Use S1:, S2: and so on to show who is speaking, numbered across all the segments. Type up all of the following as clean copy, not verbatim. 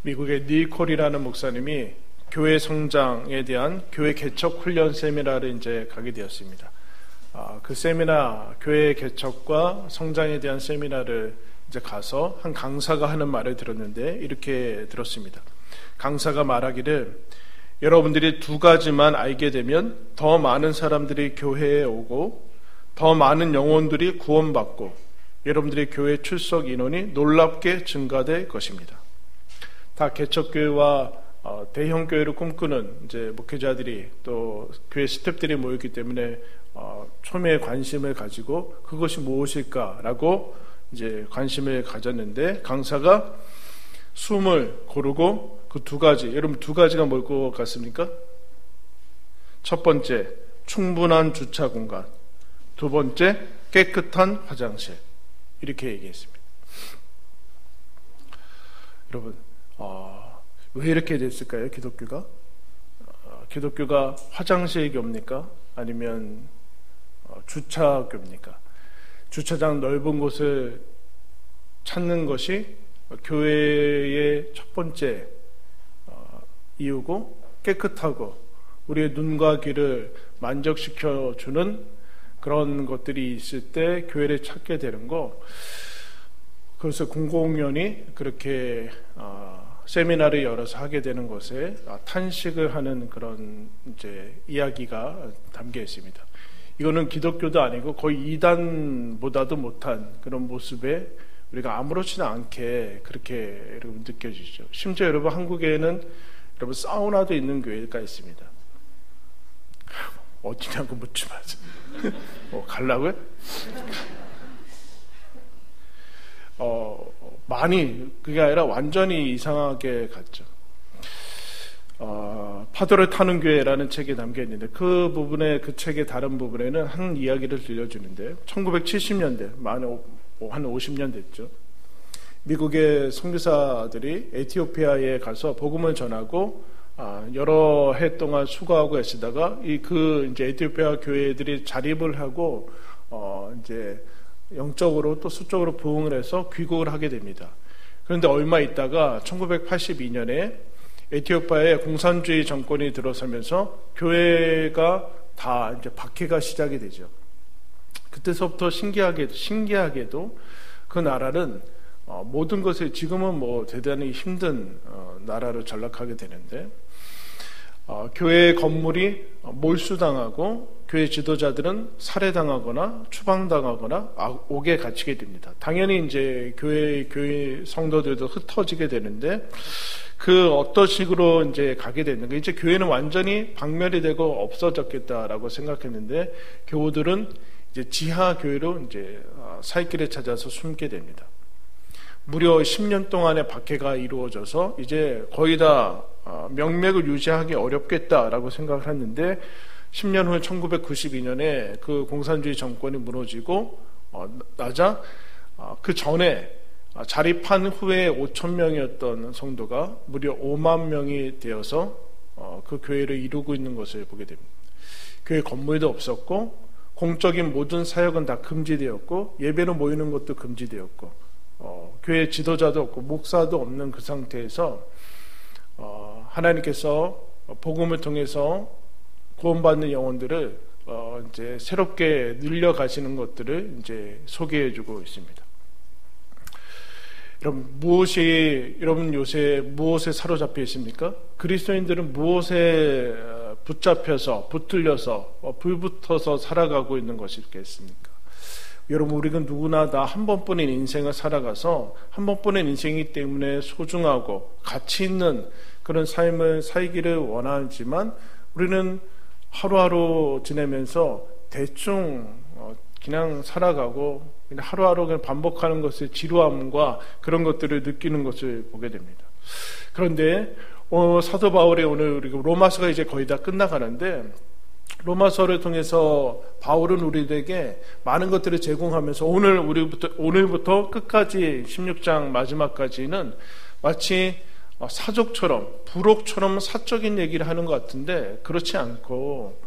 S1: 미국의 니콜이라는 목사님이 교회 성장에 대한 교회 개척 훈련 세미나를 이제 가게 되었습니다. 그 세미나, 교회 개척과 성장에 대한 세미나를 이제 가서 한 강사가 하는 말을 들었는데 이렇게 들었습니다. 강사가 말하기를, 여러분들이 두 가지만 알게 되면 더 많은 사람들이 교회에 오고 더 많은 영혼들이 구원받고 여러분들의 교회 출석 인원이 놀랍게 증가될 것입니다. 다 개척교회와 대형 교회를 꿈꾸는 이제 목회자들이 또 교회 스태프들이 모였기 때문에 처음에 관심을 가지고 그것이 무엇일까라고 이제 관심을 가졌는데, 강사가 숨을 고르고 그 두 가지, 여러분 두 가지가 뭘 것 같습니까? 첫 번째, 충분한 주차 공간. 두 번째, 깨끗한 화장실. 이렇게 얘기했습니다. 여러분, 왜 이렇게 됐을까요? 기독교가? 기독교가 화장실 교입니까? 아니면 주차 교입니까? 주차장 넓은 곳을 찾는 것이 교회의 첫 번째 이유고, 깨끗하고 우리의 눈과 귀를 만족시켜주는 그런 것들이 있을 때 교회를 찾게 되는 거. 그래서 공공연히 그렇게 세미나를 열어서 하게 되는 것에 탄식을 하는 그런 이제 이야기가 담겨 있습니다. 이거는 기독교도 아니고 거의 이단보다도 못한 그런 모습에 우리가 아무렇지도 않게 그렇게 여러분 느껴지죠. 심지어 여러분 한국에는 여러분 사우나도 있는 교회가 있습니다. 어디냐고 묻지 마세요. 가려고요? 많이, 그게 아니라 완전히 이상하게 갔죠. 파도를 타는 교회라는 책에 담겨 있는데 그 부분에, 그 책의 다른 부분에는 한 이야기를 들려주는데, 1970년대, 한 50년 됐죠. 미국의 선교사들이 에티오피아에 가서 복음을 전하고 여러 해 동안 수고하고 애쓰다가 이제 에티오피아 교회들이 자립을 하고 이제 영적으로 또 수적으로 부흥을 해서 귀국을 하게 됩니다. 그런데 얼마 있다가 1982년에 에티오피아에 공산주의 정권이 들어서면서 교회가 다 이제 박해가 시작이 되죠. 그때서부터 신기하게도 그 나라는 모든 것을, 지금은 뭐 대단히 힘든 나라로 전락하게 되는데, 교회 건물이 몰수당하고 교회 지도자들은 살해당하거나 추방당하거나 옥에 갇히게 됩니다. 당연히 이제 교회 성도들도 흩어지게 되는데, 그 어떤 식으로 이제 가게 됐는가? 이제 교회는 완전히 박멸이 되고 없어졌겠다라고 생각했는데, 교우들은 이제 지하 교회로 이제 살 길을 찾아서 숨게 됩니다. 무려 10년 동안의 박해가 이루어져서 이제 거의 다 명맥을 유지하기 어렵겠다라고 생각을 했는데, 10년 후 1992년에 그 공산주의 정권이 무너지고 나자 그 전에 자립한 후에 5천 명이었던 성도가 무려 5만 명이 되어서 그 교회를 이루고 있는 것을 보게 됩니다. 교회 건물도 없었고 공적인 모든 사역은 다 금지되었고 예배로 모이는 것도 금지되었고 교회 지도자도 없고 목사도 없는 그 상태에서 하나님께서 복음을 통해서 구원받는 영혼들을 이제 새롭게 늘려가시는 것들을 이제 소개해주고 있습니다. 여러분 요새 무엇에 사로잡혀 있습니까? 그리스도인들은 무엇에 붙잡혀서 붙들려서 불붙어서 살아가고 있는 것이겠습니까? 여러분, 우리가 누구나 다 한 번뿐인 인생을 살아가서 한 번뿐인 인생이기 때문에 소중하고 가치 있는 그런 삶을 살기를 원하지만, 우리는 하루하루 지내면서 대충 그냥 살아가고 그냥 하루하루 그냥 반복하는 것의 지루함과 그런 것들을 느끼는 것을 보게 됩니다. 그런데 사도 바울의 오늘 우리가 로마서가 이제 거의 다 끝나가는데, 로마서를 통해서 바울은 우리에게 많은 것들을 제공하면서 오늘부터 끝까지 16장 마지막까지는 마치 사족처럼, 부록처럼 사적인 얘기를 하는 것 같은데, 그렇지 않고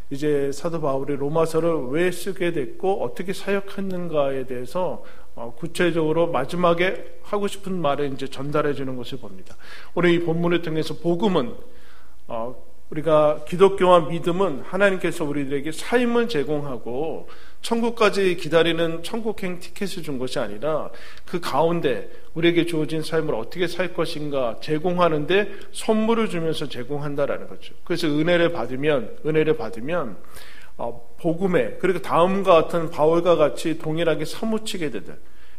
S1: 이제 사도 바울이 로마서를 왜 쓰게 됐고 어떻게 사역했는가에 대해서 구체적으로 마지막에 하고 싶은 말을 이제 전달해 주는 것을 봅니다. 오늘 이 본문을 통해서 복음은 우리가 기독교와 믿음은 하나님께서 우리들에게 삶을 제공하고 천국까지 기다리는 천국행 티켓을 준 것이 아니라 그 가운데 우리에게 주어진 삶을 어떻게 살 것인가 제공하는데 선물을 주면서 제공한다라는 거죠. 그래서 은혜를 받으면 복음에, 그리고 다음과 같은 바울과 같이 동일하게 사무치게 되다.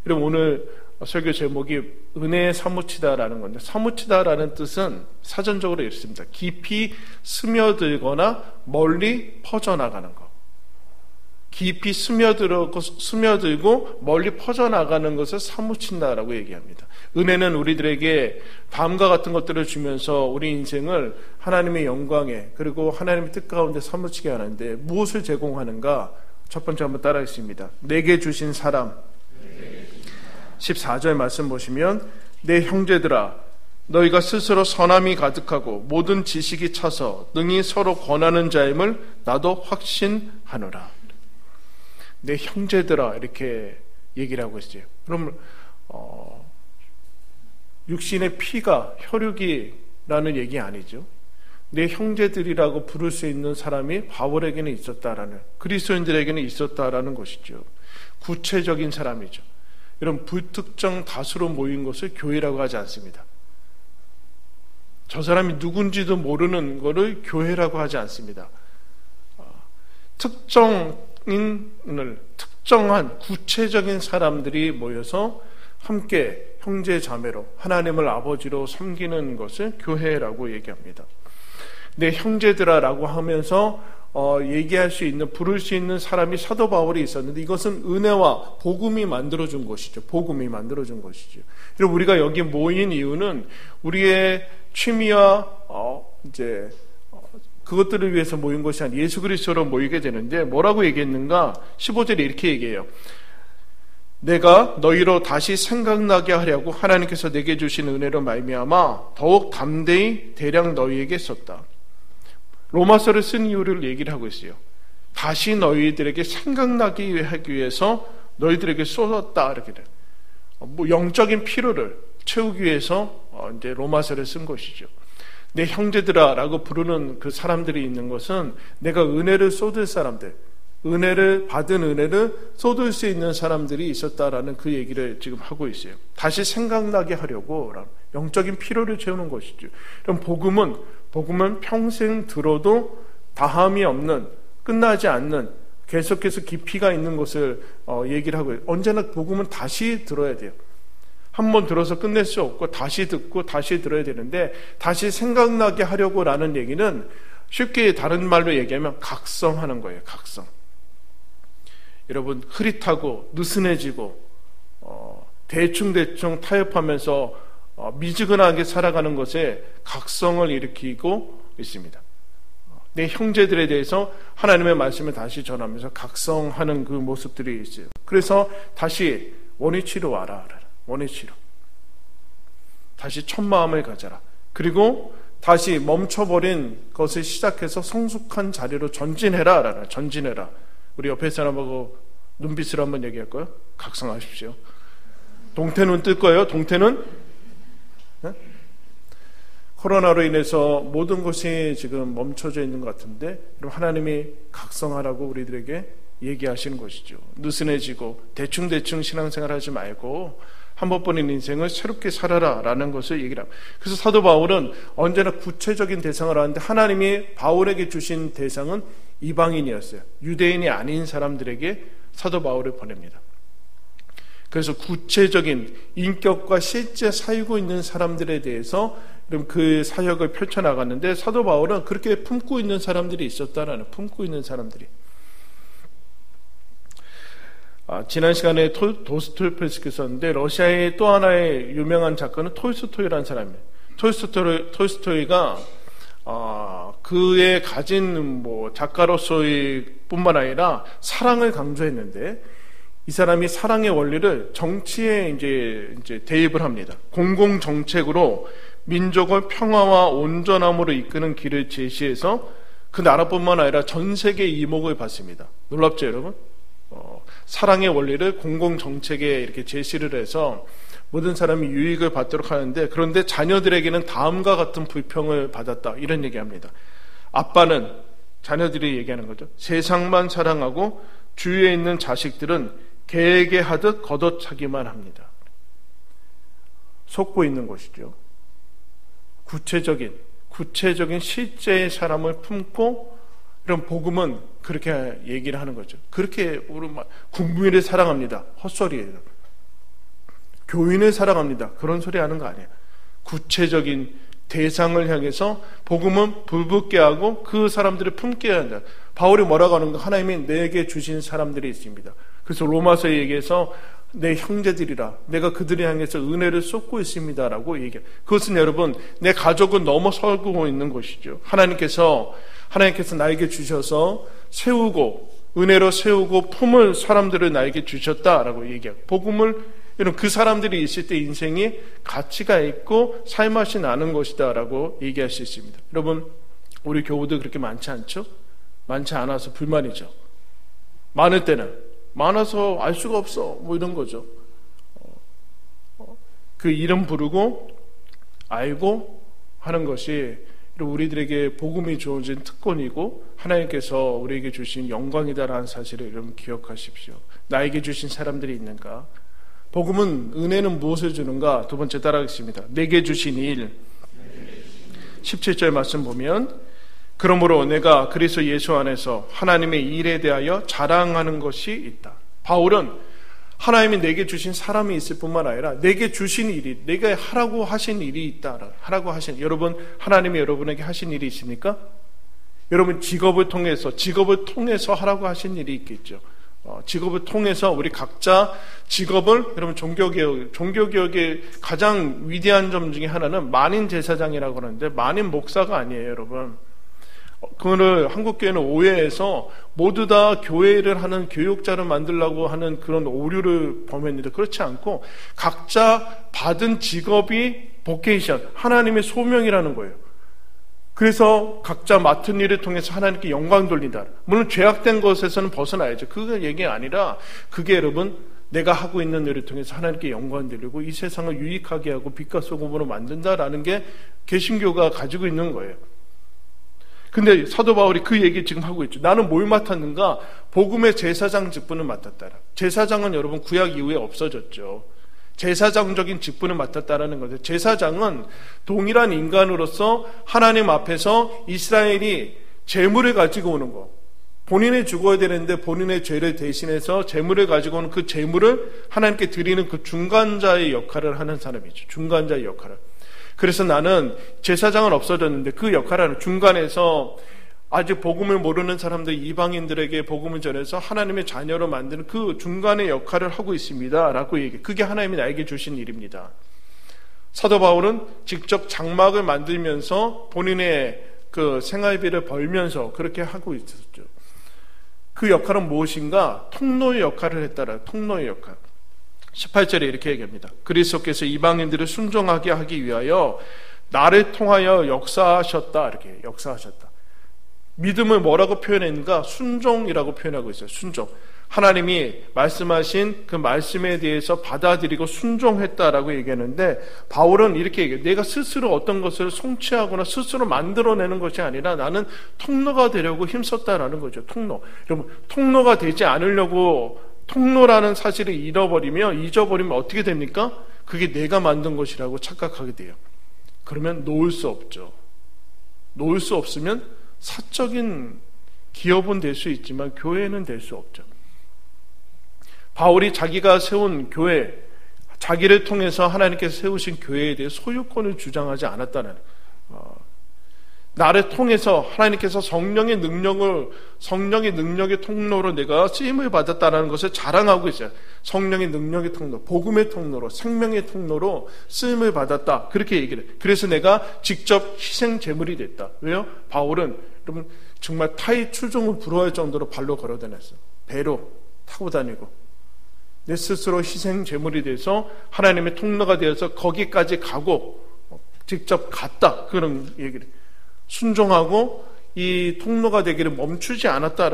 S1: 여러분, 오늘 설교 제목이 은혜에 사무치다라는 건데, 사무치다라는 뜻은 사전적으로 이렇습니다. 깊이 스며들거나 멀리 퍼져나가는 것. 깊이 스며들고 멀리 퍼져나가는 것을 사무친다라고 얘기합니다. 은혜는 우리들에게 다음과 같은 것들을 주면서 우리 인생을 하나님의 영광에, 그리고 하나님의 뜻 가운데 사무치게 하는데 무엇을 제공하는가? 첫 번째 한번 따라하겠습니다. 내게 주신 사람. 14절 말씀 보시면, 내 형제들아, 너희가 스스로 선함이 가득하고 모든 지식이 차서 능히 서로 권하는 자임을 나도 확신하노라. 내 형제들아, 이렇게 얘기를 하고 있어요. 그럼 육신의 피가 혈육이라는 얘기 아니죠. 내 형제들이라고 부를 수 있는 사람이 바울에게는 있었다라는, 그리스도인들에게는 있었다라는 것이죠. 구체적인 사람이죠. 이런 불특정 다수로 모인 것을 교회라고 하지 않습니다. 저 사람이 누군지도 모르는 것을 교회라고 하지 않습니다. 특정한 구체적인 사람들이 모여서 함께 형제 자매로 하나님을 아버지로 섬기는 것을 교회라고 얘기합니다. 내 형제들아라고 하면서 얘기할 수 있는, 부를 수 있는 사람이 사도 바울이 있었는데, 이것은 은혜와 복음이 만들어준 것이죠. 복음이 만들어준 것이죠. 그리고 우리가 여기 모인 이유는 우리의 취미와 그것들을 위해서 모인 것이 아니라 예수 그리스도로 모이게 되는데, 뭐라고 얘기했는가? 15절에 이렇게 얘기해요. 내가 너희로 다시 생각나게 하려고 하나님께서 내게 주신 은혜로 말미암아 더욱 담대히 대량 너희에게 썼다. 로마서를 쓴 이유를 얘기를 하고 있어요. 다시 너희들에게 생각나게 하기 위해서 너희들에게 쏟았다, 이렇게 돼. 영적인 필요를 채우기 위해서 이제 로마서를 쓴 것이죠. 내 형제들아라고 부르는 그 사람들이 있는 것은 내가 은혜를 쏟을 사람들, 은혜를 받은 은혜를 쏟을 수 있는 사람들이 있었다라는 그 얘기를 지금 하고 있어요. 다시 생각나게 하려고 영적인 필요를 채우는 것이죠. 그럼 복음은 평생 들어도 다함이 없는, 끝나지 않는, 계속해서 깊이가 있는 것을 얘기를 하고 있어요. 언제나 복음은 다시 들어야 돼요. 한번 들어서 끝낼 수 없고 다시 듣고 다시 들어야 되는데, 다시 생각나게 하려고 라는 얘기는 쉽게 다른 말로 얘기하면 각성하는 거예요. 각성. 여러분, 흐릿하고 느슨해지고 대충 타협하면서 미지근하게 살아가는 것에 각성을 일으키고 있습니다. 내 형제들에 대해서 하나님의 말씀을 다시 전하면서 각성하는 그 모습들이 있어요. 그래서 다시 원위치로 와라. 원위치로. 다시 첫 마음을 가져라. 그리고 다시 멈춰버린 것을 시작해서 성숙한 자리로 전진해라. 전진해라. 우리 옆에 사람하고 눈빛으로 한번 얘기할까요? 각성하십시오. 동태눈 뜰 거예요. 동태눈? 네? 코로나로 인해서 모든 것이 지금 멈춰져 있는 것 같은데, 그럼 하나님이 각성하라고 우리들에게 얘기하시는 것이죠. 느슨해지고 대충 신앙생활하지 말고 한 번뿐인 인생을 새롭게 살아라 라는 것을 얘기를 합니다. 그래서 사도 바울은 언제나 구체적인 대상을 하는데, 하나님이 바울에게 주신 대상은 이방인이었어요. 유대인이 아닌 사람들에게 사도 바울을 보냅니다. 그래서 구체적인 인격과 실제 살고 있는 사람들에 대해서 그 사역을 펼쳐나갔는데, 사도 바울은 그렇게 품고 있는 사람들이 있었다라는, 품고 있는 사람들이. 지난 시간에 도스토옙스키가 있었는데, 러시아의 또 하나의 유명한 작가는 톨스토이라는 사람이에요. 톨스토이가 그의 가진 작가로서의 뿐만 아니라 사랑을 강조했는데, 이 사람이 사랑의 원리를 정치에 이제 대입을 합니다. 공공 정책으로 민족을 평화와 온전함으로 이끄는 길을 제시해서 그 나라뿐만 아니라 전 세계의 이목을 받습니다. 놀랍죠, 여러분? 사랑의 원리를 공공정책에 이렇게 제시를 해서 모든 사람이 유익을 받도록 하는데, 그런데 자녀들에게는 다음과 같은 불평을 받았다, 이런 얘기합니다. 아빠는, 자녀들이 얘기하는 거죠, 세상만 사랑하고 주위에 있는 자식들은 개에게 하듯 걷어차기만 합니다. 속고 있는 것이죠. 구체적인 실제의 사람을 품고, 이런 복음은 그렇게 얘기를 하는 거죠. 그렇게 우리 국민을 사랑합니다, 헛소리예요. 교인을 사랑합니다, 그런 소리 하는 거 아니에요. 구체적인 대상을 향해서 복음은 불붙게 하고 그 사람들을 품게 한다. 바울이 뭐라고 하는가? 하나님이 내게 주신 사람들이 있습니다. 그래서 로마서에 얘기해서 내 형제들이라 내가 그들을 향해서 은혜를 쏟고 있습니다라고 얘기해요. 그것은 여러분, 내 가족은 넘어서고 있는 것이죠. 하나님께서 나에게 주셔서 세우고, 은혜로 세우고 품을 사람들을 나에게 주셨다라고 얘기해요. 복음을, 이런 그 사람들이 있을 때 인생이 가치가 있고 살맛이 나는 것이다 라고 얘기할 수 있습니다. 여러분, 우리 교우도 그렇게 많지 않죠? 많지 않아서 불만이죠. 많을 때는 많아서 알 수가 없어, 뭐 이런 거죠. 그 이름 부르고 알고 하는 것이 우리들에게 복음이 주어진 특권이고 하나님께서 우리에게 주신 영광이다라는 사실을 여러분 기억하십시오. 나에게 주신 사람들이 있는가? 복음은, 은혜는 무엇을 주는가? 두 번째 따라하겠습니다. 내게 주신 일. 17절 말씀 보면, 그러므로 내가 그리스도 예수 안에서 하나님의 일에 대하여 자랑하는 것이 있다. 바울은 하나님이 내게 주신 사람이 있을 뿐만 아니라 내게 주신 일이, 내가 하라고 하신 일이 있다. 하라고 하신, 여러분, 하나님이 여러분에게 하신 일이 있습니까? 여러분, 직업을 통해서 하라고 하신 일이 있겠죠. 직업을 통해서 우리 각자 직업을, 여러분, 종교개혁의 가장 위대한 점 중에 하나는 만인 제사장이라고 하는데, 만인 목사가 아니에요, 여러분. 그거를 한국교회는 오해해서 모두 다 교회를 하는 교육자를 만들려고 하는 그런 오류를 범했는데, 그렇지 않고 각자 받은 직업이 보케이션, 하나님의 소명이라는 거예요. 그래서 각자 맡은 일을 통해서 하나님께 영광 돌린다. 물론 죄악된 것에서는 벗어나야죠. 그게 얘기가 아니라, 그게 여러분, 내가 하고 있는 일을 통해서 하나님께 영광 돌리고 이 세상을 유익하게 하고 빛과 소금으로 만든다라는 게 개신교가 가지고 있는 거예요. 근데 사도 바울이 그 얘기 지금 하고 있죠. 나는 뭘 맡았는가? 복음의 제사장 직분을 맡았다라. 제사장은 여러분 구약 이후에 없어졌죠. 제사장적인 직분을 맡았다라는 거죠. 제사장은 동일한 인간으로서 하나님 앞에서 이스라엘이 제물을 가지고 오는 거, 본인이 죽어야 되는데 본인의 죄를 대신해서 제물을 가지고 오는 그 제물을 하나님께 드리는 그 중간자의 역할을 하는 사람이죠. 중간자의 역할을. 그래서 나는, 제사장은 없어졌는데 그 역할을 하는, 중간에서 아직 복음을 모르는 사람들, 이방인들에게 복음을 전해서 하나님의 자녀로 만드는 그 중간의 역할을 하고 있습니다 라고 얘기해. 그게 하나님이 나에게 주신 일입니다. 사도 바울은 직접 장막을 만들면서 본인의 그 생활비를 벌면서 그렇게 하고 있었죠. 그 역할은 무엇인가? 통로의 역할을 했다라. 통로의 역할. 18절에 이렇게 얘기합니다. 그리스도께서 이방인들을 순종하게 하기 위하여 나를 통하여 역사하셨다. 이렇게 역사하셨다. 믿음을 뭐라고 표현했는가? 순종이라고 표현하고 있어요. 순종. 하나님이 말씀하신 그 말씀에 대해서 받아들이고 순종했다라고 얘기하는데, 바울은 이렇게 얘기해요. 내가 스스로 어떤 것을 성취하거나 스스로 만들어내는 것이 아니라 나는 통로가 되려고 힘썼다라는 거죠. 통로. 여러분, 통로가 되지 않으려고, 통로라는 사실을 잊어버리면 어떻게 됩니까? 그게 내가 만든 것이라고 착각하게 돼요. 그러면 놓을 수 없죠. 놓을 수 없으면 사적인 기업은 될 수 있지만 교회는 될 수 없죠. 바울이 자기가 세운 교회, 자기를 통해서 하나님께서 세우신 교회에 대해 소유권을 주장하지 않았다는, 나를 통해서 하나님께서 성령의 능력의 통로로 내가 쓰임을 받았다는 것을 자랑하고 있어요. 성령의 능력의 통로, 복음의 통로로, 생명의 통로로 쓰임을 받았다, 그렇게 얘기를 해요. 그래서 내가 직접 희생 제물이 됐다. 왜요? 바울은 여러분 정말 타의 추종을 부러워할 정도로 발로 걸어 다녔어요. 배로 타고 다니고 내 스스로 희생 제물이 돼서 하나님의 통로가 되어서 거기까지 가고 직접 갔다, 그런 얘기를. 순종하고 이 통로가 되기를 멈추지 않았다.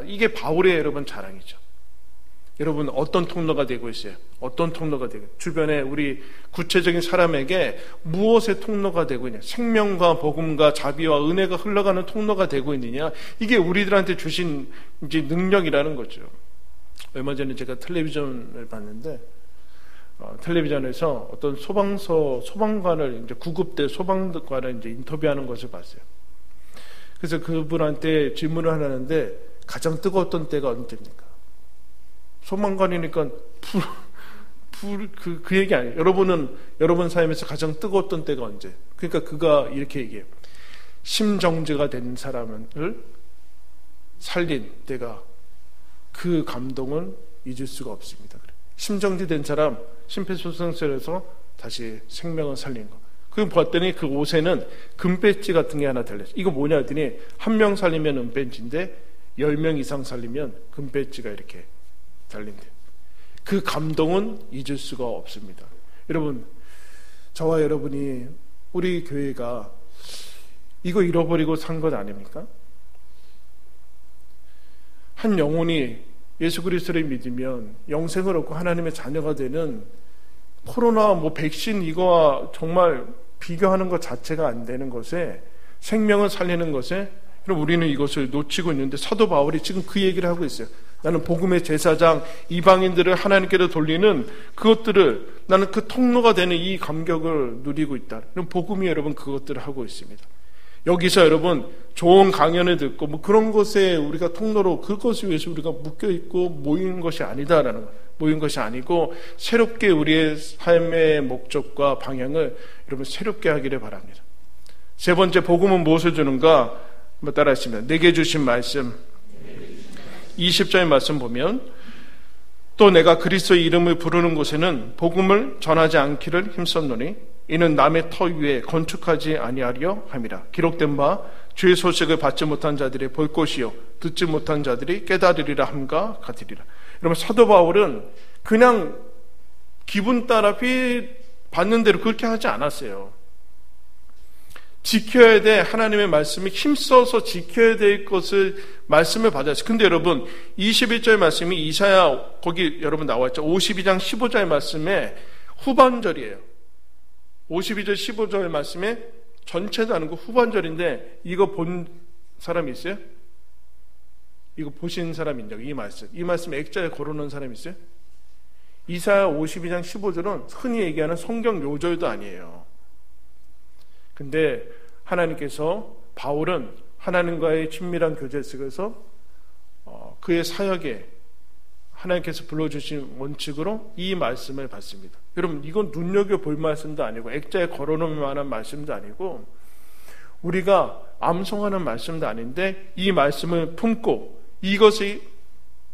S1: 이게 바울의 여러분 자랑이죠. 여러분 어떤 통로가 되고 있어요? 어떤 통로가 되고 주변에 우리 구체적인 사람에게 무엇의 통로가 되고 있냐? 생명과 복음과 자비와 은혜가 흘러가는 통로가 되고 있느냐? 이게 우리들한테 주신 이제 능력이라는 거죠. 얼마 전에 제가 텔레비전을 봤는데 텔레비전에서 어떤 소방관을 이제 구급대 소방관을 이제 인터뷰하는 것을 봤어요. 그래서 그분한테 질문을 하는데 가장 뜨거웠던 때가 언제입니까? 소방관이니까 그 얘기 아니에요. 여러분 삶에서 가장 뜨거웠던 때가 언제? 그러니까 그가 이렇게 얘기해요. 심정지가 된 사람을 살린 때가 그 감동은 잊을 수가 없습니다. 심정지 된 사람 심폐소생술에서 다시 생명을 살린 거. 그 봤더니 그 옷에는 금배지 같은 게 하나 달렸어요. 이거 뭐냐 했더니 한 명 살리면 은배지인데 10명 이상 살리면 금배지가 이렇게 달린대요. 그 감동은 잊을 수가 없습니다. 여러분, 저와 여러분이 우리 교회가 이거 잃어버리고 산 것 아닙니까? 한 영혼이 예수 그리스도를 믿으면 영생을 얻고 하나님의 자녀가 되는 코로나 백신 이거와 정말 비교하는 것 자체가 안 되는 것에 생명을 살리는 것에 우리는 이것을 놓치고 있는데 사도 바울이 지금 그 얘기를 하고 있어요. 나는 복음의 제사장 이방인들을 하나님께로 돌리는 그것들을 나는 그 통로가 되는 이 감격을 누리고 있다. 복음이 여러분 그것들을 하고 있습니다. 여기서 여러분 좋은 강연을 듣고 그런 것에 우리가 통로로 그것을 위해서 우리가 묶여있고 모인 것이 아니다라는 거예요. 모인 것이 아니고 새롭게 우리의 삶의 목적과 방향을 여러분 새롭게 하기를 바랍니다. 세 번째 복음은 무엇을 주는가? 한번 따라 하시면 내게 주신 말씀 20절의 말씀 보면 또 내가 그리스도의 이름을 부르는 곳에는 복음을 전하지 않기를 힘썼노니 이는 남의 터 위에 건축하지 아니하려 함이라. 기록된 바 주의 소식을 받지 못한 자들이 볼 것이요 듣지 못한 자들이 깨달으리라 함과 같으리라. 여러분 사도 바울은 그냥 기분 따라 받는 대로 그렇게 하지 않았어요. 지켜야 돼. 하나님의 말씀이 힘써서 지켜야 될 것을 말씀을 받았어요. 근데 여러분 21절 말씀이 이사야 거기 여러분 나와있죠. 52장 15절 말씀의 후반절이에요. 52절 15절 말씀에 전체도 아니고 후반절인데 이거 본 사람이 있어요? 이거 보신 사람 있냐고. 이 말씀 액자에 걸어놓은 사람이 있어요? 이사야 52장 15절은 흔히 얘기하는 성경 요절도 아니에요. 근데 하나님께서 바울은 하나님과의 친밀한 교제 속에서 그의 사역에 하나님께서 불러주신 원칙으로 이 말씀을 받습니다. 여러분 이건 눈여겨볼 말씀도 아니고 액자에 걸어놓을 만한 말씀도 아니고 우리가 암송하는 말씀도 아닌데 이 말씀을 품고 이것이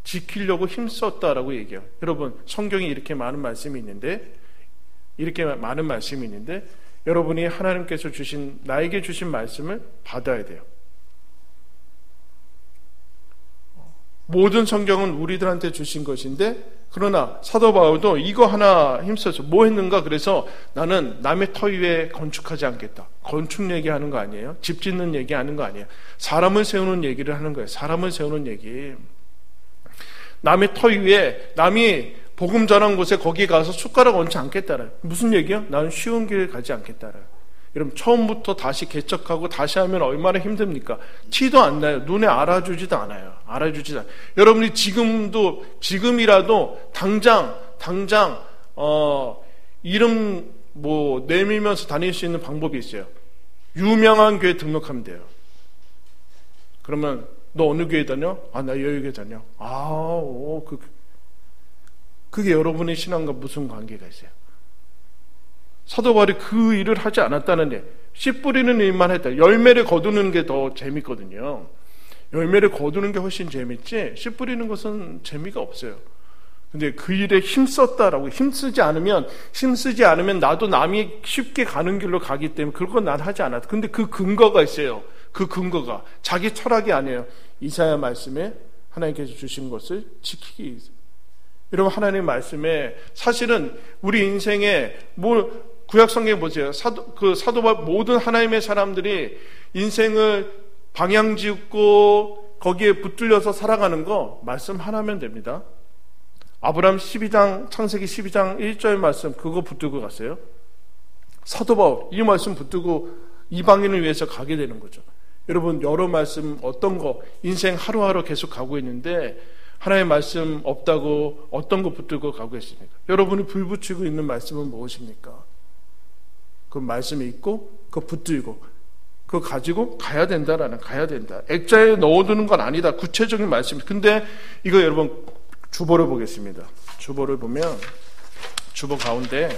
S1: 지키려고 힘썼다라고 얘기해요. 여러분 성경에 이렇게 많은 말씀이 있는데 여러분이 하나님께서 나에게 주신 말씀을 받아야 돼요. 모든 성경은 우리들한테 주신 것인데 그러나 사도 바울도 이거 하나 힘써서 뭐 했는가? 그래서 나는 남의 터 위에 건축하지 않겠다. 건축 얘기하는 거 아니에요? 집 짓는 얘기하는 거 아니에요? 사람을 세우는 얘기를 하는 거예요. 사람을 세우는 얘기. 남의 터 위에 남이 복음 전한 곳에 거기 가서 숟가락 얹지 않겠다라. 무슨 얘기야? 나는 쉬운 길을 가지 않겠다라. 여러분 처음부터 다시 개척하고 다시 하면 얼마나 힘듭니까? 티도 안 나요. 눈에 알아주지도 않아요. 여러분이 지금이라도 당장 이름 내밀면서 다닐 수 있는 방법이 있어요. 유명한 교회 등록하면 돼요. 그러면 너 어느 교회 다녀? 나 여의교회 다녀. 그게 여러분의 신앙과 무슨 관계가 있어요? 사도 바울이 그 일을 하지 않았다는 게 씨 뿌리는 일만 했다. 열매를 거두는 게 더 재밌거든요. 열매를 거두는 게 훨씬 재밌지 씨 뿌리는 것은 재미가 없어요. 근데 그 일에 힘쓰지 않으면 나도 남이 쉽게 가는 길로 가기 때문에 그건 난 하지 않았다. 근데 그 근거가 있어요. 그 근거가 자기 철학이 아니에요. 이사야 말씀에 하나님께서 주신 것을 지키기 위해서. 여러분 하나님의 말씀에 사실은 우리 인생에 구약성경에 보세요. 사도 바울 모든 하나님의 사람들이 인생을 방향 짓고 거기에 붙들려서 살아가는 거 말씀 하나면 됩니다. 아브라함 12장, 창세기 12장 1절 말씀 그거 붙들고 갔어요. 사도 바울 이 말씀 붙들고 이방인을 위해서 가게 되는 거죠. 여러분 여러 말씀 어떤 거 인생 하루하루 계속 가고 있는데 하나님의 말씀 없다고 어떤 거 붙들고 가고 있습니까? 여러분이 불붙이고 있는 말씀은 무엇입니까? 그 말씀이 있고 그거 붙들고 그거 가지고 가야 된다. 액자에 넣어두는 건 아니다. 구체적인 말씀. 근데 이거 여러분 주보를 보겠습니다. 주보를 보면 주보 가운데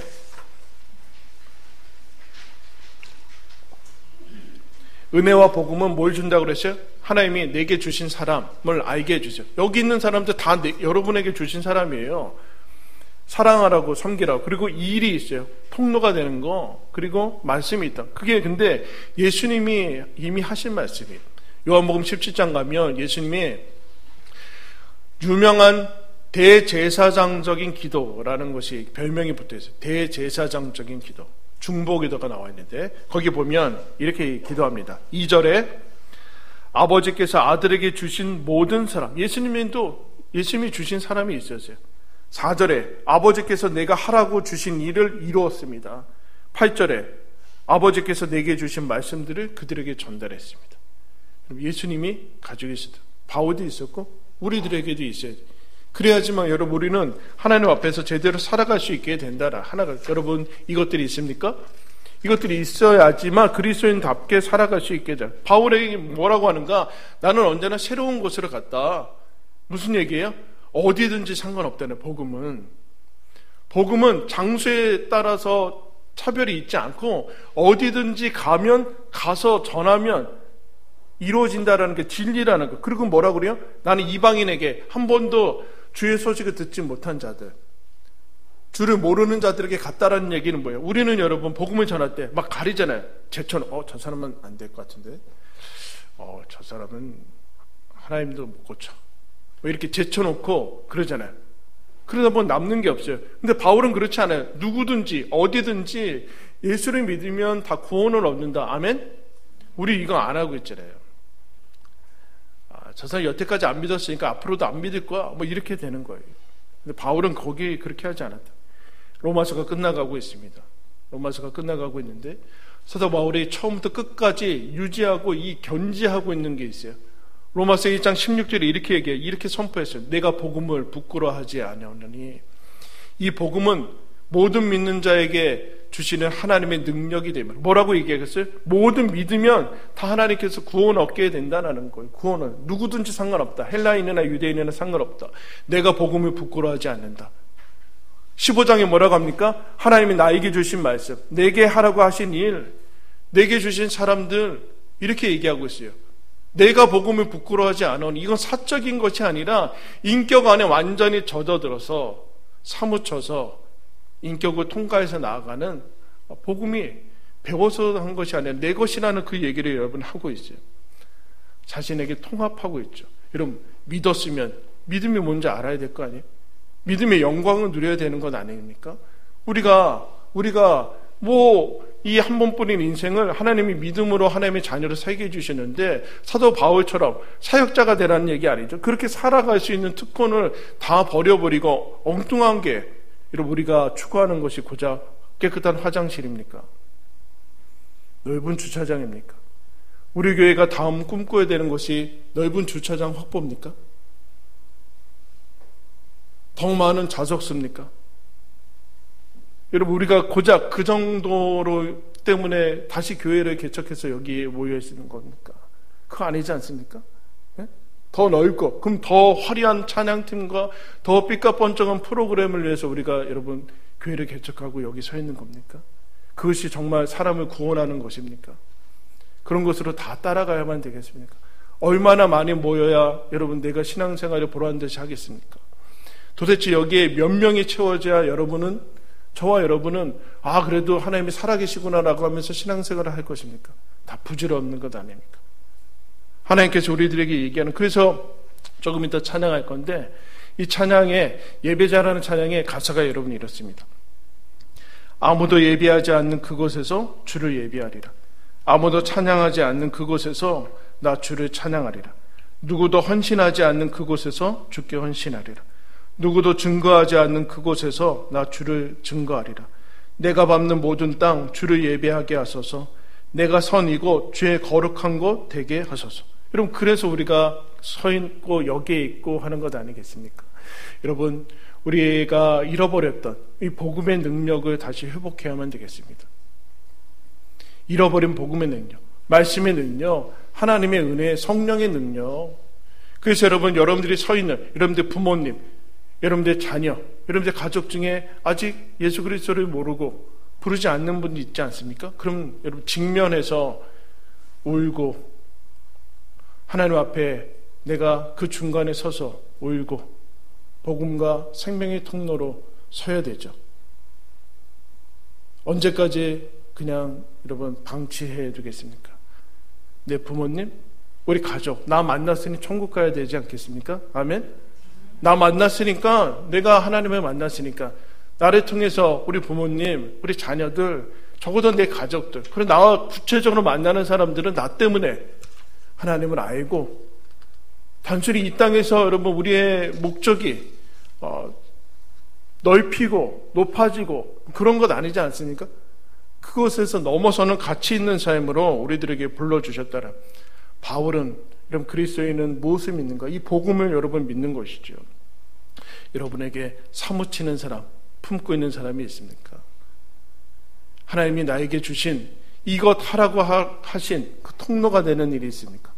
S1: 은혜와 복음은 뭘 준다고 그랬어요? 하나님이 내게 주신 사람을 알게 해주세요. 여기 있는 사람들 다 여러분에게 주신 사람이에요. 사랑하라고, 섬기라고. 그리고 이 일이 있어요. 통로가 되는 거. 그리고 말씀이 있다. 그게 근데 예수님이 이미 하신 말씀이에요. 요한복음 17장 가면 예수님이 유명한 대제사장적인 기도라는 것이 별명이 붙어 있어요. 대제사장적인 기도. 중보기도가 나와 있는데 거기 보면 이렇게 기도합니다. 2절에 아버지께서 아들에게 주신 모든 사람, 예수님이 주신 사람이 있었어요. 4절에 아버지께서 내가 하라고 주신 일을 이루었습니다. 8절에 아버지께서 내게 주신 말씀들을 그들에게 전달했습니다. 예수님이 가지고 있었다. 바울도 있었고 우리들에게도 있어야 돼요. 그래야지만 여러분 우리는 하나님 앞에서 제대로 살아갈 수 있게 된다라. 여러분 이것들이 있습니까? 이것들이 있어야지만 그리스도인답게 살아갈 수 있게 돼. 바울에게 뭐라고 하는가? 나는 언제나 새로운 곳으로 갔다. 무슨 얘기예요? 어디든지 상관없다는 복음은 장소에 따라서 차별이 있지 않고 어디든지 가서 전하면 이루어진다라는 게 진리라는 거. 그리고 뭐라고 그래요? 나는 이방인에게 한 번도 주의 소식을 듣지 못한 자들, 주를 모르는 자들에게 갔다라는 얘기는 뭐예요? 우리는 여러분 복음을 전할 때 막 가리잖아요. 제천, 저 사람은 안 될 것 같은데, 저 사람은 하나님도 못 고쳐. 뭐 이렇게 제쳐놓고 그러잖아요. 그러다 보면 남는 게 없어요. 근데 바울은 그렇지 않아요. 누구든지 어디든지 예수를 믿으면 다 구원을 얻는다. 아멘? 우리 이거 안 하고 있잖아요. 저 사람이 여태까지 안 믿었으니까 앞으로도 안 믿을 거야. 뭐 이렇게 되는 거예요. 근데 바울은 거기 그렇게 하지 않았다. 로마서가 끝나가고 있습니다. 로마서가 끝나가고 있는데 사도 바울이 처음부터 끝까지 유지하고 견지하고 있는 게 있어요. 로마서 1장 16절에 이렇게 얘기해요. 이렇게 선포했어요. 내가 복음을 부끄러워하지 아니하노니. 이 복음은 모든 믿는 자에게 주시는 하나님의 능력이 되면 뭐라고 얘기했어요? 모든 믿으면 다 하나님께서 구원 얻게 된다는 거예요. 구원은 누구든지 상관없다. 헬라인이나 유대인이나 상관없다. 내가 복음을 부끄러워하지 않는다. 15장에 뭐라고 합니까? 하나님이 나에게 주신 말씀, 내게 하라고 하신 일, 내게 주신 사람들 이렇게 얘기하고 있어요. 내가 복음을 부끄러워하지 않으니 이건 사적인 것이 아니라 인격 안에 완전히 젖어들어서 사무쳐서 인격을 통과해서 나아가는 복음이 배워서 한 것이 아니라 내 것이라는 그 얘기를 여러분 하고 있어요. 자신에게 통합하고 있죠. 여러분 믿었으면 믿음이 뭔지 알아야 될 거 아니에요? 믿음의 영광을 누려야 되는 것 아닙니까? 우리가 이 한 번뿐인 인생을 하나님이 믿음으로 하나님의 자녀로 살게 해주시는데 사도 바울처럼 사역자가 되라는 얘기 아니죠. 그렇게 살아갈 수 있는 특권을 다 버려버리고 엉뚱한 게 여러분 우리가 추구하는 것이 고작 깨끗한 화장실입니까? 넓은 주차장입니까? 우리 교회가 다음 꿈꿔야 되는 것이 넓은 주차장 확보입니까? 더 많은 좌석수입니까? 여러분 우리가 고작 그 정도로 때문에 다시 교회를 개척해서 여기에 모여 있는 겁니까? 그거 아니지 않습니까? 네? 더 넓고 그럼 더 화려한 찬양팀과 더 삐까뻔쩍한 프로그램을 위해서 우리가 여러분 교회를 개척하고 여기 서 있는 겁니까? 그것이 정말 사람을 구원하는 것입니까? 그런 것으로 다 따라가야만 되겠습니까? 얼마나 많이 모여야 여러분 내가 신앙생활을 보란 듯이 하겠습니까? 도대체 여기에 몇 명이 채워져야 저와 여러분은 그래도 하나님이 살아계시구나라고 하면서 신앙생활을 할 것입니까? 다 부질없는 것 아닙니까? 하나님께서 우리들에게 얘기하는, 그래서 조금 이따 찬양할 건데 이 찬양에, 예배자라는 찬양의 가사가 여러분 이렇습니다. 아무도 예배하지 않는 그곳에서 주를 예배하리라. 아무도 찬양하지 않는 그곳에서 나 주를 찬양하리라. 누구도 헌신하지 않는 그곳에서 주께 헌신하리라. 누구도 증거하지 않는 그곳에서 나 주를 증거하리라. 내가 밟는 모든 땅 주를 예배하게 하소서. 내가 선 이곳 주의 거룩한 곳 되게 하소서. 여러분, 그래서 우리가 서 있고 여기에 있고 하는 것 아니겠습니까? 여러분, 우리가 잃어버렸던 이 복음의 능력을 다시 회복해야만 되겠습니다. 잃어버린 복음의 능력, 말씀의 능력, 하나님의 은혜, 성령의 능력. 그래서 여러분, 여러분들이 서 있는 여러분들 부모님, 여러분들 자녀, 여러분들 가족 중에 아직 예수 그리스도를 모르고 부르지 않는 분이 있지 않습니까? 그럼 여러분 직면해서 울고 하나님 앞에 내가 그 중간에 서서 울고 복음과 생명의 통로로 서야 되죠. 언제까지 그냥 여러분 방치해 두겠습니까? 내 부모님, 우리 가족, 나 만났으니 천국 가야 되지 않겠습니까? 아멘? 나 만났으니까, 내가 하나님을 만났으니까 나를 통해서 우리 부모님, 우리 자녀들, 적어도 내 가족들, 그리고 나와 구체적으로 만나는 사람들은 나 때문에 하나님을 알고, 단순히 이 땅에서 여러분 우리의 목적이 넓히고 높아지고 그런 것 아니지 않습니까? 그것에서 넘어서는 가치 있는 삶으로 우리들에게 불러주셨다라. 바울은 여러분 그리스도인은 무엇을 믿는가? 이 복음을 여러분 믿는 것이죠. 여러분에게 사무치는 사람, 품고 있는 사람이 있습니까? 하나님이 나에게 주신 이것 하라고 하신 그 통로가 되는 일이 있습니까?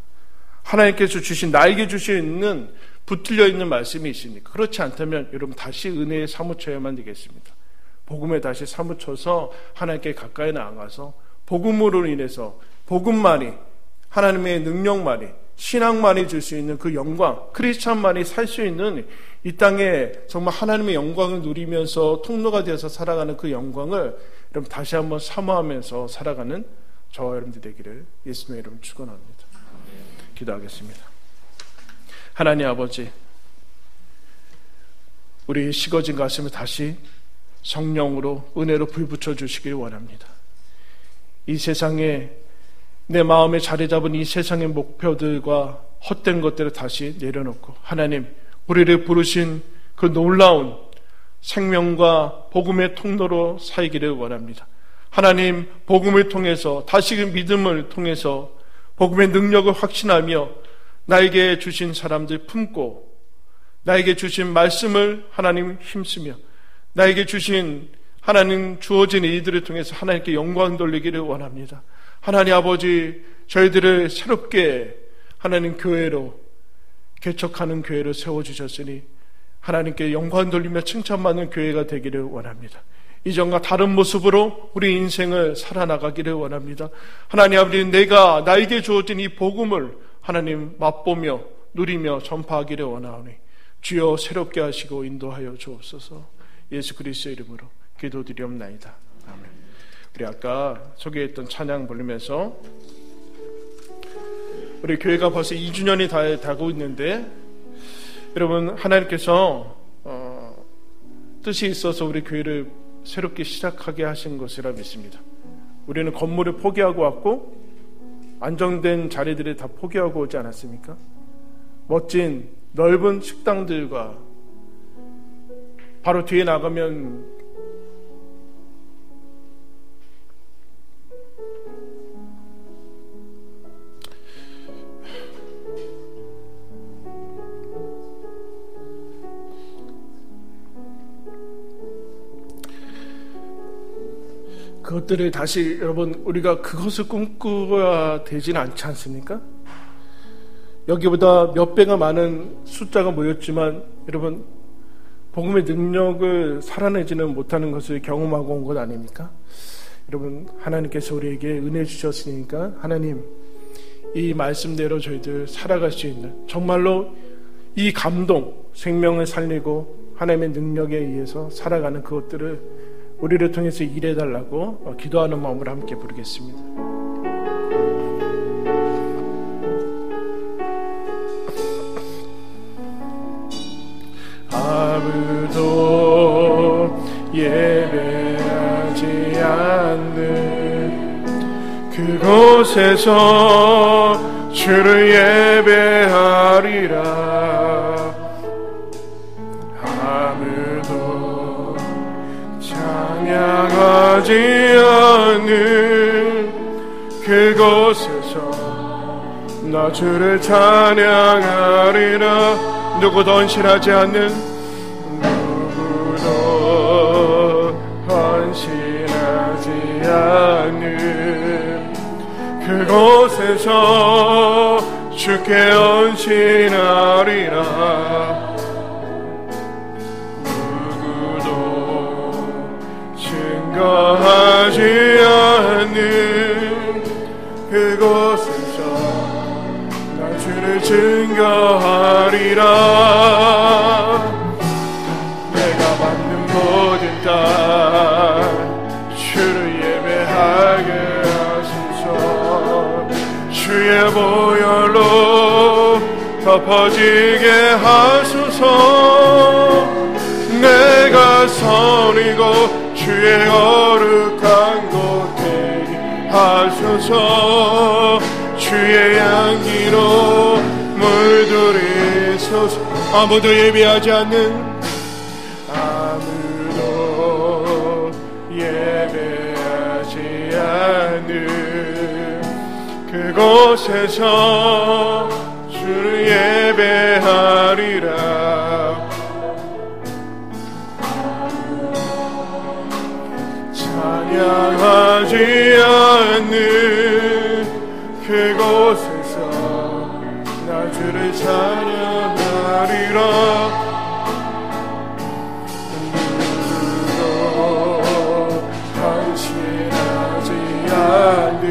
S1: 하나님께서 주신, 나에게 주시는 붙들려 있는 말씀이 있습니까? 그렇지 않다면 여러분 다시 은혜에 사무쳐야만 되겠습니다. 복음에 다시 사무쳐서 하나님께 가까이 나아가서 복음으로 인해서 복음만이, 하나님의 능력만이, 신앙만이 줄 수 있는 그 영광, 크리스찬만이 살 수 있는 이 땅에 정말 하나님의 영광을 누리면서 통로가 되어서 살아가는 그 영광을 여러분 다시 한번 사모하면서 살아가는 저와 여러분들 되기를 예수님의 이름으로 축원합니다. 기도하겠습니다. 하나님 아버지, 우리 식어진 가슴을 다시 성령으로, 은혜로 불붙여 주시길 원합니다. 이 세상에 내 마음에 자리 잡은 이 세상의 목표들과 헛된 것들을 다시 내려놓고 하나님, 우리를 부르신 그 놀라운 생명과 복음의 통로로 살기를 원합니다. 하나님, 복음을 통해서, 다시 그 믿음을 통해서 복음의 능력을 확신하며 나에게 주신 사람들 품고, 나에게 주신 말씀을 하나님 힘쓰며, 나에게 주신 하나님 주어진 이들을 통해서 하나님께 영광 돌리기를 원합니다. 하나님 아버지, 저희들을 새롭게 하나님 교회로, 개척하는 교회로 세워주셨으니 하나님께 영광 돌리며 칭찬받는 교회가 되기를 원합니다. 이전과 다른 모습으로 우리 인생을 살아나가기를 원합니다. 하나님 아버지, 내가 나에게 주어진 이 복음을 하나님 맛보며 누리며 전파하기를 원하오니 주여 새롭게 하시고 인도하여 주옵소서. 예수 그리스도의 이름으로 기도드리옵나이다. 아멘. 우리 아까 소개했던 찬양 부르면서 우리 교회가 벌써 2주년이 다 되고 있는데 여러분, 하나님께서 뜻이 있어서 우리 교회를 새롭게 시작하게 하신 것이라 믿습니다. 우리는 건물을 포기하고 왔고 안정된 자리들을 다 포기하고 오지 않았습니까? 멋진 넓은 식당들과 바로 뒤에 나가면 그것들을 다시 여러분 우리가 그것을 꿈꾸어야 되지는 않지 않습니까? 여기보다 몇 배가 많은 숫자가 모였지만 여러분 복음의 능력을 살아내지는 못하는 것을 경험하고 온 것 아닙니까? 여러분, 하나님께서 우리에게 은혜 주셨으니까 하나님 이 말씀대로 저희들 살아갈 수 있는 정말로 이 감동, 생명을 살리고 하나님의 능력에 의해서 살아가는 그것들을 우리를 통해서 일해달라고 기도하는 마음으로 함께 부르겠습니다. 아무도 예배하지 않는 그곳에서 주를 예배하리라. 찬양하지 않는 그곳에서 나 주를 찬양하리라. 누구도 헌신하지 않는, 누구도 헌신하지 않는 그곳에서 주께 헌신하리라. 누구도 증거하지 않는 그곳에서 나 주를 증거하리라. 내가 받는 모든 땅 주를 예배하게 하소서. 주의 보혈로 덮어지게 하소서. 내가 선이고 주의 거룩한 곳 되게 하소서. 주의 향기로 물들이소서. 아무도 예배하지 않는, 아무도 예배하지 않는 그곳에서 주를 예배하리라. 찬양하지 않는 그곳에서 나 주를 찬양하리라. 누구도 헌신하지 않는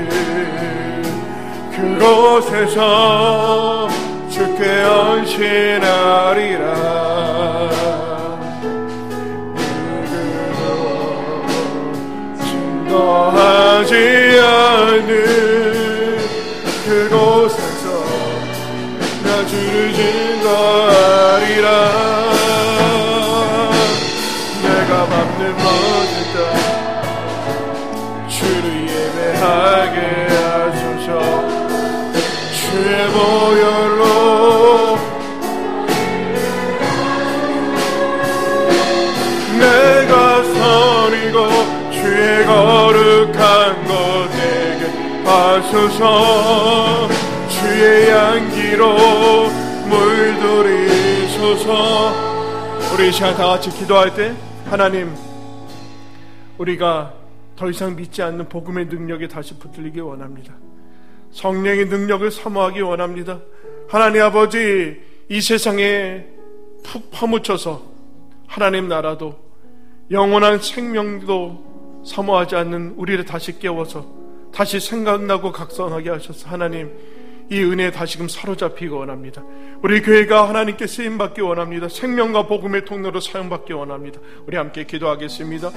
S1: 그곳에서 주께 헌신하리라. 증거하지 않는 그곳에서 나 주를 증거하리라. 내가 밟는 모든 땅 주를 예배하게 하소서. 주의 보혈로 내가 선이고 주의 거룩한 곳 되게 하소서. 주의 향기로 물들이소서. 우리 이 시간 다 같이 기도할 때, 하나님, 우리가 더 이상 믿지 않는 복음의 능력에 다시 붙들리기 원합니다. 성령의 능력을 사모하기 원합니다. 하나님 아버지, 이 세상에 푹 파묻혀서 하나님 나라도 영원한 생명도 사모하지 않는 우리를 다시 깨워서 다시 생각나고 각성하게 하셔서 하나님, 이 은혜에 다시금 사로잡히기 원합니다. 우리 교회가 하나님께 쓰임받기 원합니다. 생명과 복음의 통로로 사용받기 원합니다. 우리 함께 기도하겠습니다.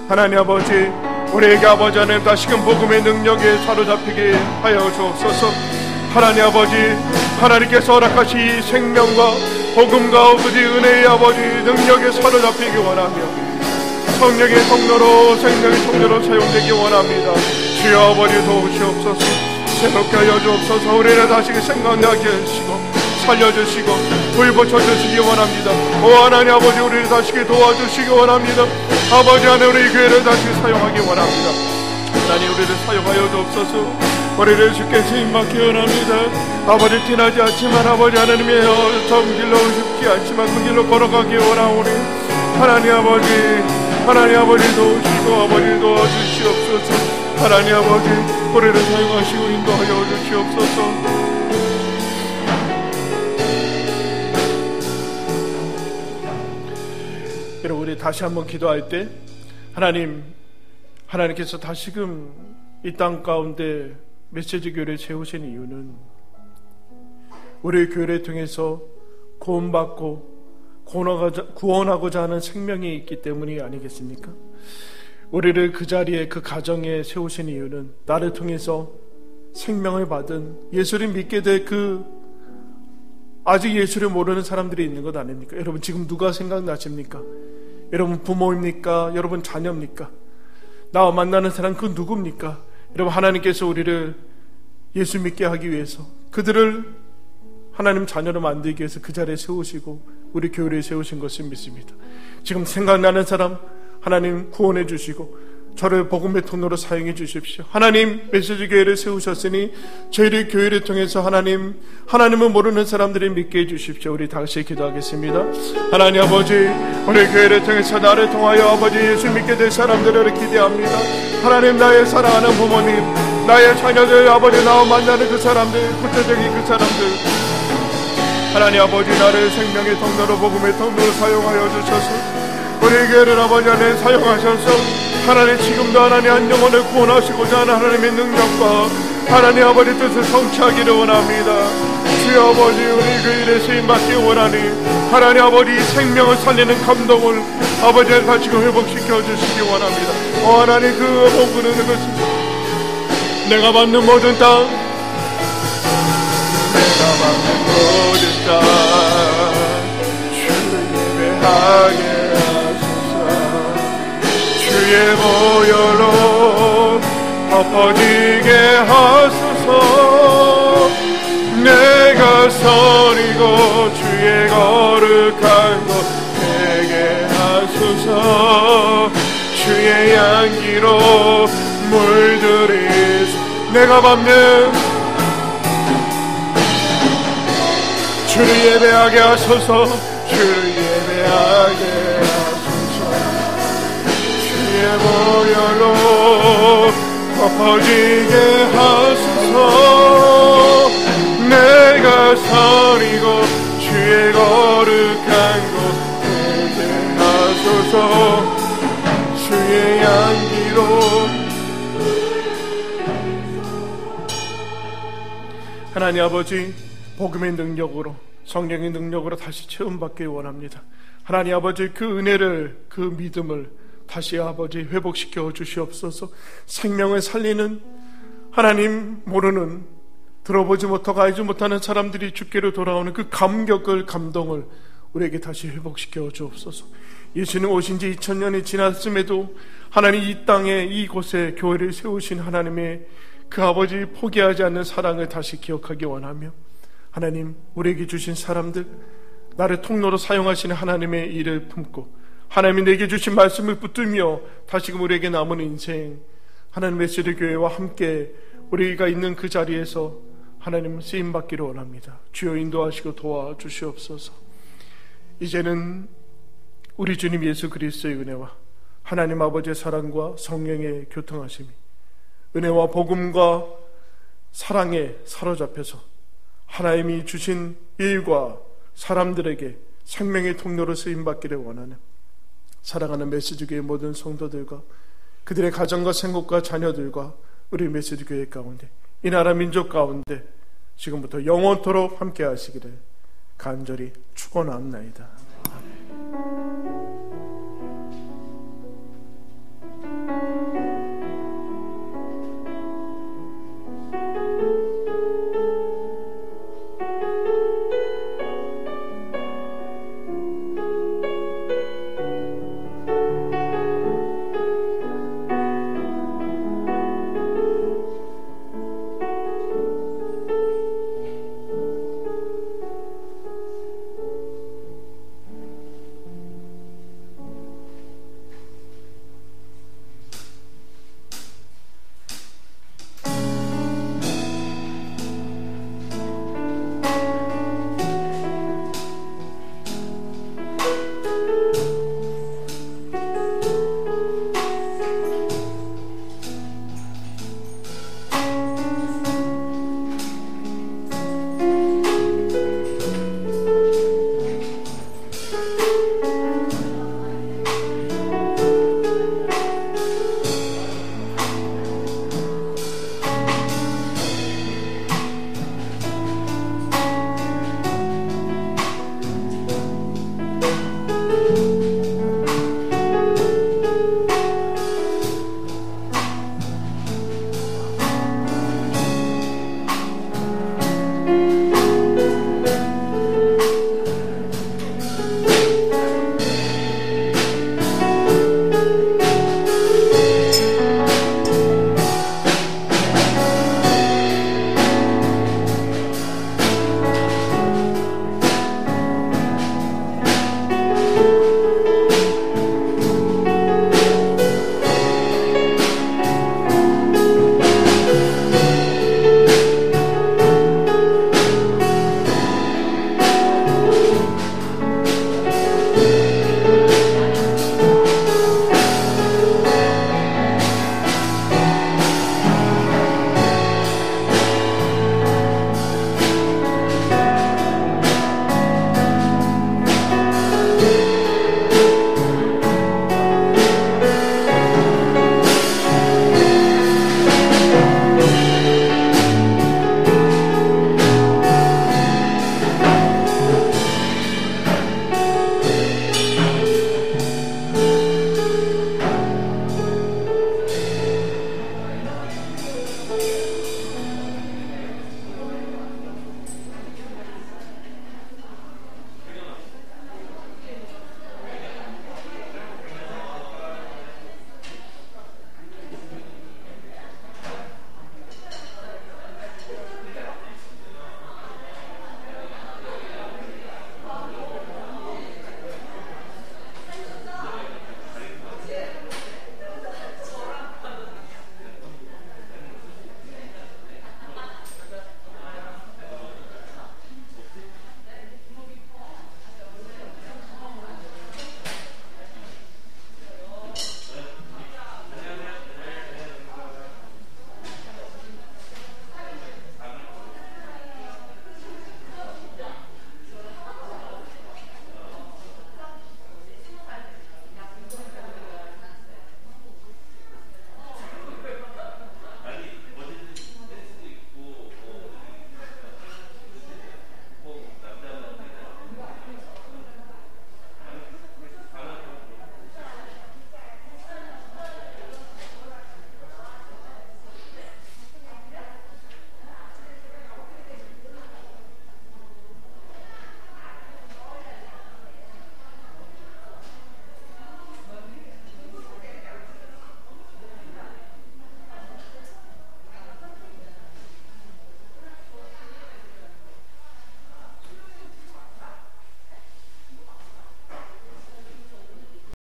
S1: 하나님 아버지, 우리에게 아버지 하나님 다시금 복음의 능력에 사로잡히게 하여 주옵소서. 하나님 아버지, 하나님께서 허락하신 이 생명과 복음과 아버지 은혜의 아버지 능력에 사로잡히기 원하며 성령의 통로로, 생명의 통로로 사용되기 원합니다. 주여 아버지 도우시옵소서. 새롭게 하여 주옵소서. 우리를 다시 생각나게 하시고 살려주시고 불붙여주시기 원합니다. 오 하나님 아버지, 우리를 다시 도와주시기 원합니다. 아버지 하나님, 우리 교회를 다시 사용하기 원합니다. 하나님, 우리를 사용하여 주옵소서. 우리를 주께 쓰임받기 원합니다. 아버지, 티나지 않지만 아버지 하나님의 정길로 쉽지 않지만 그 길로 걸어가기 원하오니 하나님 아버지, 하나님 아버지 도우시고 아버지 도와주시옵소서. 하나님 아버지, 우리를 사용하시고 인도하여 주시옵소서. 여러분, 우리 다시 한번 기도할 때 하나님께서 다시금 이 땅 가운데 메시지 교회를 세우신 이유는 우리 교회를 통해서 구원받고 구원하고자 하는 생명이 있기 때문이 아니겠습니까? 우리를 그 자리에, 그 가정에 세우신 이유는 나를 통해서 생명을 받은, 예수를 믿게 될 아직 예수를 모르는 사람들이 있는 것 아닙니까? 여러분, 지금 누가 생각나십니까? 여러분 부모입니까? 여러분 자녀입니까? 나와 만나는 사람 그 누굽니까? 여러분, 하나님께서 우리를 예수 믿게 하기 위해서, 그들을 하나님 자녀로 만들기 위해서 그 자리에 세우시고 우리 교회에 세우신 것을 믿습니다. 지금 생각나는 사람 하나님 구원해 주시고, 저를 복음의 통로로 사용해 주십시오. 하나님, 메시지 교회를 세우셨으니 저희를 교회를 통해서 하나님을 모르는 사람들이 믿게 해주십시오. 우리 다시 기도하겠습니다. 하나님 아버지, 오늘 교회를 통해서 나를 통하여 아버지 예수 믿게 될 사람들을 기대합니다. 하나님, 나의 사랑하는 부모님, 나의 자녀들, 아버지 나와 만나는 그 사람들, 구체적인 그 사람들, 하나님 아버지, 나를 생명의 통로로 복음의 통로로 사용하여 주셔서 우리 교회를 아버지 안에 사용하셔서 하나님, 지금도 하나님 한 영혼을 구원하시고자 하는 하나님의 능력과 하나님 아버지 뜻을 성취하기를 원합니다. 주여 아버지, 우리 그 일에 쓰임받기 원하니 하나님 아버지 생명을 살리는 감동을 아버지의 다시금 회복시켜 주시기 원합니다. 하나님, 그 복을 얻는 것은 내가 받는 모든 땅, 내가 받는 모든 땅 주를 예배하게 주의 보혈로 엎어지게 하소서. 내가 선이고 주의 거룩한 것 되게 하소서. 주의 향기로 물들이소. 내가 밟는 주를 예배하게 하소서. 주를 예배하게 보혈로 엎어지게 하소서. 내가 선이고 주의 거룩한 곳 되게 하소서. 주의 향기로. 하나님 아버지, 복음의 능력으로, 성령의 능력으로 다시 체험받기 원합니다. 하나님 아버지, 그 은혜를, 그 믿음을 다시 아버지 회복시켜 주시옵소서. 생명을 살리는 하나님 모르는, 들어보지 못하고 알지 못하는 사람들이 주께로 돌아오는 그 감격을, 감동을 우리에게 다시 회복시켜 주옵소서. 예수님 오신 지 2000년이 지났음에도 하나님 이 땅에, 이곳에 교회를 세우신 하나님의 그 아버지 포기하지 않는 사랑을 다시 기억하기 원하며, 하나님 우리에게 주신 사람들, 나를 통로로 사용하시는 하나님의 일을 품고 하나님이 내게 주신 말씀을 붙들며 다시금 우리에게 남은 인생, 하나님 메시지 교회와 함께 우리가 있는 그 자리에서 하나님 쓰임받기를 원합니다. 주여 인도하시고 도와주시옵소서. 이제는 우리 주님 예수 그리스도의 은혜와 하나님 아버지의 사랑과 성령의 교통하심이, 은혜와 복음과 사랑에 사로잡혀서 하나님이 주신 일과 사람들에게 생명의 통로로 쓰임받기를 원하는 사랑하는 메시지교회 모든 성도들과 그들의 가정과 생각과 자녀들과 우리 메시지교회 가운데, 이 나라 민족 가운데 지금부터 영원토록 함께 하시기를 간절히 축원합니다.